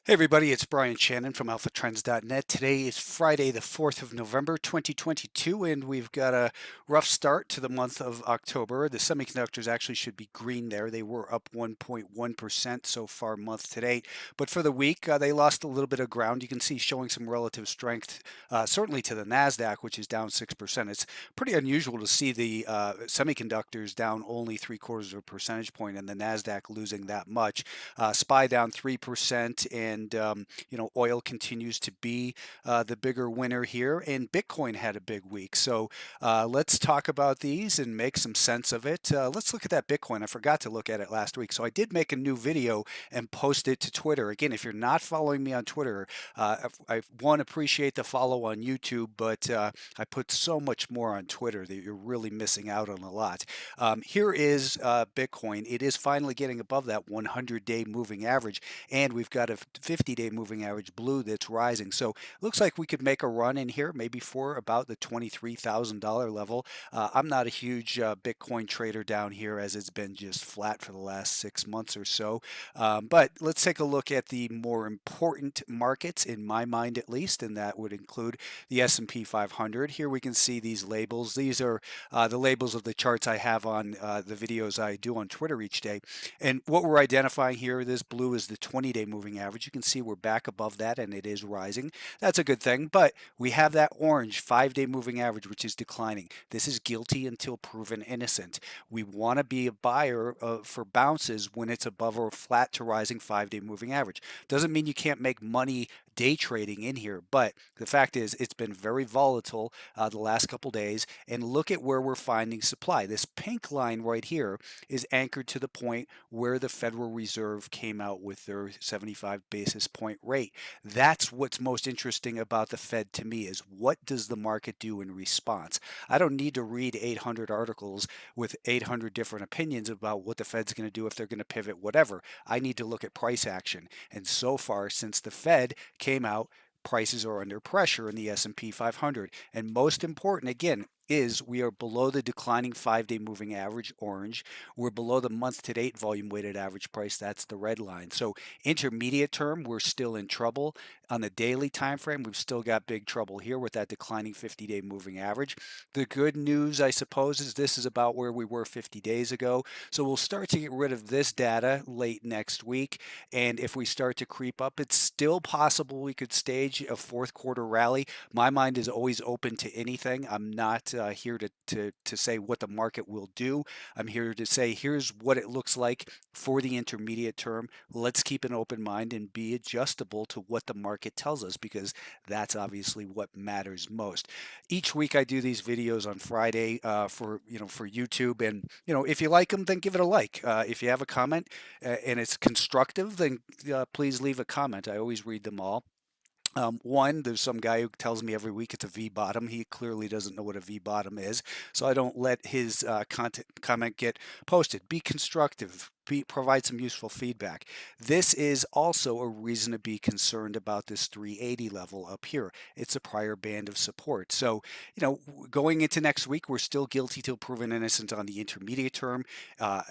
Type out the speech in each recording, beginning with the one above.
Hey everybody, it's Brian Shannon from alphatrends.net. Today is Friday, the 4th of November, 2022, and we've got a rough start to the month of October. The semiconductors actually should be green there. They were up 1.1% so far month to date. But for the week, they lost a little bit of ground. You can see showing some relative strength, certainly to the Nasdaq, which is down 6%. It's pretty unusual to see the semiconductors down only 3/4 of a percentage point and the Nasdaq losing that much. SPY down 3%, and oil continues to be the bigger winner here. And Bitcoin had a big week. So let's talk about these and make some sense of it. Let's look at that Bitcoin. I forgot to look at it last week, so I did make a new video and post it to Twitter. Again, if you're not following me on Twitter, I one appreciate the follow on YouTube, but I put so much more on Twitter that you're really missing out on a lot. Here is Bitcoin. It is finally getting above that 100-day moving average, and we've got a 50-day moving average blue that's rising. So looks like we could make a run in here, maybe for about the $23,000 level. I'm not a huge Bitcoin trader down here, as it's been just flat for the last 6 months or so. But let's take a look at the more important markets, in my mind at least, and that would include the S&P 500. Here we can see these labels. These are the labels of the charts I have on the videos I do on Twitter each day. And what we're identifying here, this blue is the 20-day moving average. You can see we're back above that and it is rising. That's a good thing, but we have that orange 5-day moving average, which is declining. This is guilty until proven innocent. We want to be a buyer for bounces when it's above or flat to rising 5-day moving average. Doesn't mean you can't make money day trading in here, but the fact is it's been very volatile the last couple days. And look at where we're finding supply. This pink line right here is anchored to the point where the Federal Reserve came out with their 75 basis point rate. That's what's most interesting about the Fed to me, is what does the market do in response? I don't need to read 800 articles with 800 different opinions about what the Fed's going to do, if they're going to pivot, whatever. I need to look at price action. And so far, since the Fed came out, prices are under pressure in the S&P 500. And most important, again, is we are below the declining 5-day moving average, orange. We're below the month-to-date volume-weighted average price. That's the red line. So intermediate term, we're still in trouble. On the daily time frame, we've still got big trouble here with that declining 50-day moving average. The good news, I suppose, is this is about where we were 50 days ago. So we'll start to get rid of this data late next week. And if we start to creep up, it's still possible we could stage a fourth quarter rally. My mind is always open to anything. I'm not here to say what the market will do. I'm here to say here's what it looks like for the intermediate term. Let's keep an open mind and be adjustable to what the market tells us, because that's obviously what matters most. Each week I do these videos on Friday for YouTube, and if you like them, then give it a like. If you have a comment and it's constructive, then please leave a comment. I always read them all. There's some guy who tells me every week it's a V bottom. He clearly doesn't know what a V bottom is, so I don't let his comment get posted. Be constructive. Provide some useful feedback. This is also a reason to be concerned about this 380 level up here. It's a prior band of support. So, going into next week, we're still guilty till proven innocent on the intermediate term.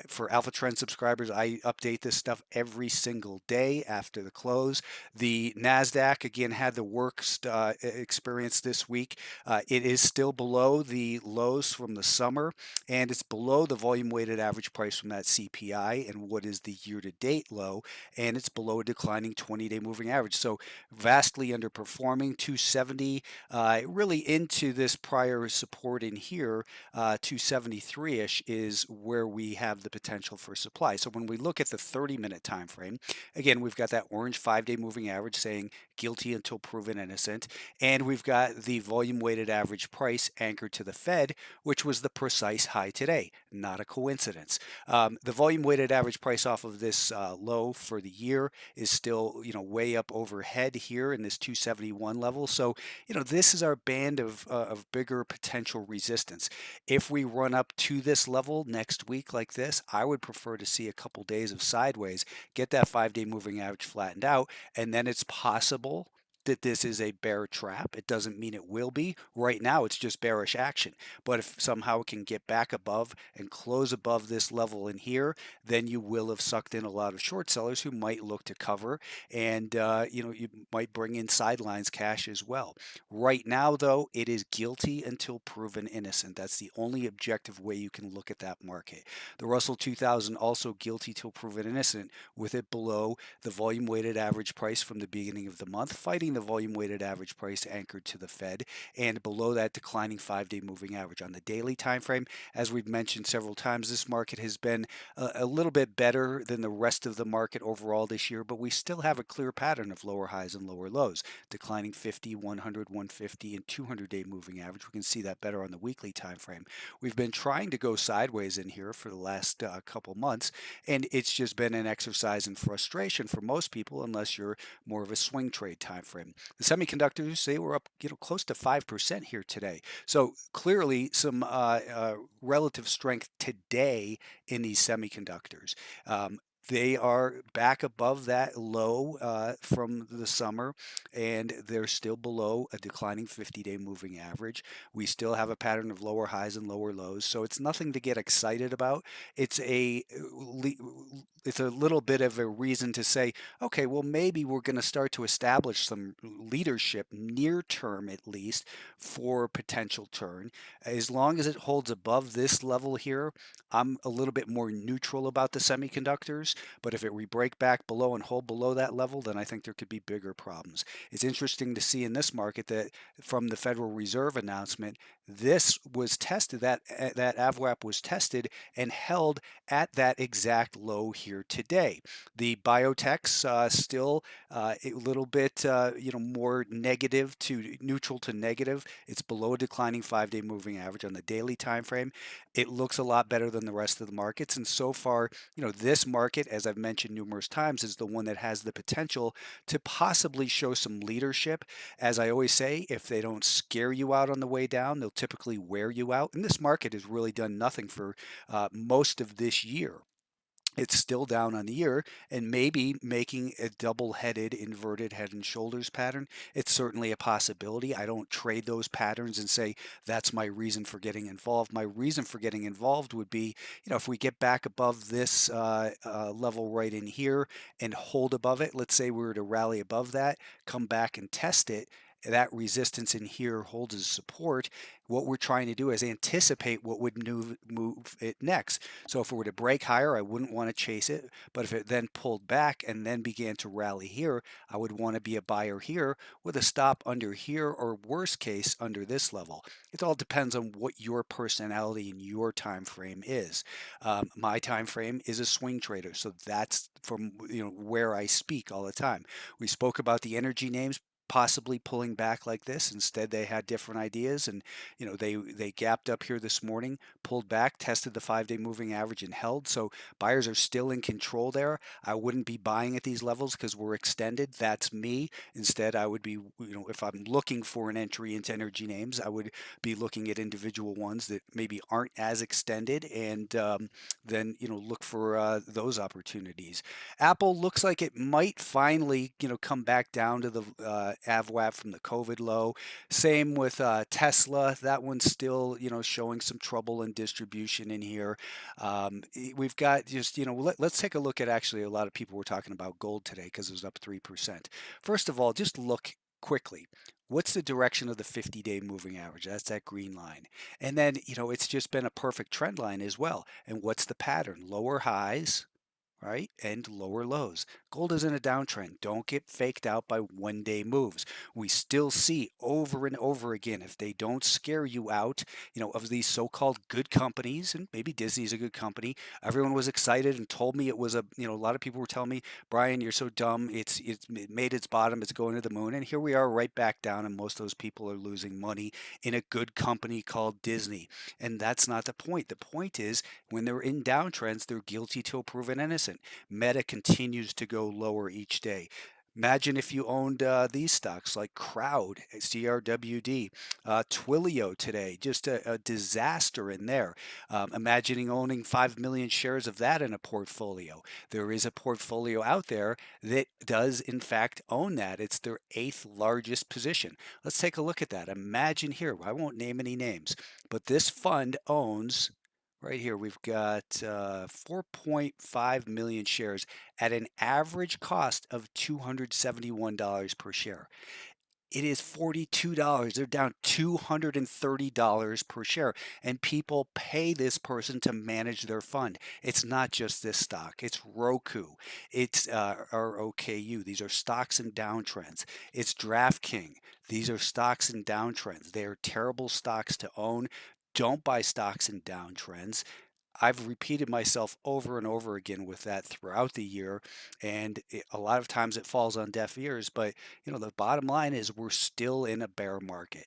For Alpha Trend subscribers, I update this stuff every single day after the close. The Nasdaq again had the worst experience this week. It is still below the lows from the summer, and it's below the volume weighted average price from that CPI and what is the year-to-date low, and it's below a declining 20-day moving average. So vastly underperforming. 270 really into this prior support in here. 273-ish is where we have the potential for supply. So when we look at the 30-minute time frame, again, we've got that orange 5-day moving average saying guilty until proven innocent, and we've got the volume weighted average price anchored to the Fed, which was the precise high today. Not a coincidence. The volume weighted average price off of this low for the year is still, way up overhead here in this 271 level. So, this is our band of bigger potential resistance. If we run up to this level next week like this, I would prefer to see a couple days of sideways, get that 5-day moving average flattened out, and then it's possible that this is a bear trap. It doesn't mean it will be. Right now, it's just bearish action. But if somehow it can get back above and close above this level in here, then you will have sucked in a lot of short sellers who might look to cover, and you might bring in sidelines cash as well. Right now, though, it is guilty until proven innocent. That's the only objective way you can look at that market. The Russell 2000 also guilty till proven innocent, with it below the volume weighted average price from the beginning of the month, fighting the volume weighted average price anchored to the Fed, and below that declining 5-day moving average. On the daily time frame, as we've mentioned several times, this market has been a little bit better than the rest of the market overall this year, but we still have a clear pattern of lower highs and lower lows, declining 50, 100, 150, and 200-day moving average. We can see that better on the weekly time frame. We've been trying to go sideways in here for the last couple months, and it's just been an exercise in frustration for most people, unless you're more of a swing trade time frame. The semiconductors, they were up, close to 5% here today. So clearly some relative strength today in these semiconductors. They are back above that low from the summer, and they're still below a declining 50-day moving average. We still have a pattern of lower highs and lower lows, so it's nothing to get excited about. It's it's a little bit of a reason to say, okay, well, maybe we're going to start to establish some leadership near term, at least, for potential turn. As long as it holds above this level here, I'm a little bit more neutral about the semiconductors, but if it break back below and hold below that level, then I think there could be bigger problems. It's interesting to see in this market that from the Federal Reserve announcement, this was tested, that AVWAP was tested and held at that exact low here today. The biotechs still a little bit more negative to neutral to negative. It's below a declining 5-day moving average on the daily time frame. It looks a lot better than the rest of the markets, and so far, this market, as I've mentioned numerous times, is the one that has the potential to possibly show some leadership. As I always say, if they don't scare you out on the way down, they'll typically wear you out. And this market has really done nothing for most of this year. It's still down on the year, and maybe making a double-headed inverted head and shoulders pattern. It's certainly a possibility. I don't trade those patterns and say that's my reason for getting involved. My reason for getting involved would be, if we get back above this level right in here and hold above it, let's say we were to rally above that, come back and test it, that resistance in here holds as support. What we're trying to do is anticipate what would move it next. So if it were to break higher, I wouldn't want to chase it. But if it then pulled back and then began to rally here, I would want to be a buyer here with a stop under here, or worst case under this level. It all depends on what your personality and your time frame is. My time frame is a swing trader, so that's from where I speak all the time. We spoke about the energy names possibly pulling back like this. Instead, they had different ideas, and they gapped up here this morning, pulled back, tested the 5-day moving average and held. So buyers are still in control there. I wouldn't be buying at these levels because we're extended. That's me. Instead, I would be, if I'm looking for an entry into energy names, I would be looking at individual ones that maybe aren't as extended, and then look for those opportunities. Apple looks like it might finally come back down to the AVWAP from the COVID low. Same with Tesla. That one's still, showing some trouble in distribution in here. We've got just, let's take a look at, actually, a lot of people were talking about gold today because it was up 3%. First of all, just look quickly. What's the direction of the 50-day moving average? That's that green line. And then, it's just been a perfect trend line as well. And what's the pattern? Lower highs, right? And lower lows. Gold is in a downtrend. Don't get faked out by one-day moves. We still see over and over again, if they don't scare you out, of these so-called good companies, and maybe Disney's a good company. Everyone was excited and told me it was a lot of people were telling me, Brian, you're so dumb. It made its bottom. It's going to the moon. And here we are right back down, and most of those people are losing money in a good company called Disney. And that's not the point. The point is, when they're in downtrends, they're guilty till proven innocent. Meta continues to go lower each day. Imagine if you owned these stocks like Crowd, CRWD, Twilio today, just a disaster in there. Imagining owning 5 million shares of that in a portfolio. There is a portfolio out there that does, in fact, own that. It's their eighth largest position. Let's take a look at that. Imagine here, I won't name any names, but this fund owns. Right here, we've got 4.5 million shares at an average cost of $271 per share. It is $42. They're down $230 per share. And people pay this person to manage their fund. It's not just this stock. It's Roku. It's ROKU. These are stocks and downtrends. It's DraftKings. These are stocks and downtrends. They are terrible stocks to own. Don't buy stocks and downtrends. I've repeated myself over and over again with that throughout the year, and a lot of times it falls on deaf ears. But the bottom line is we're still in a bear market.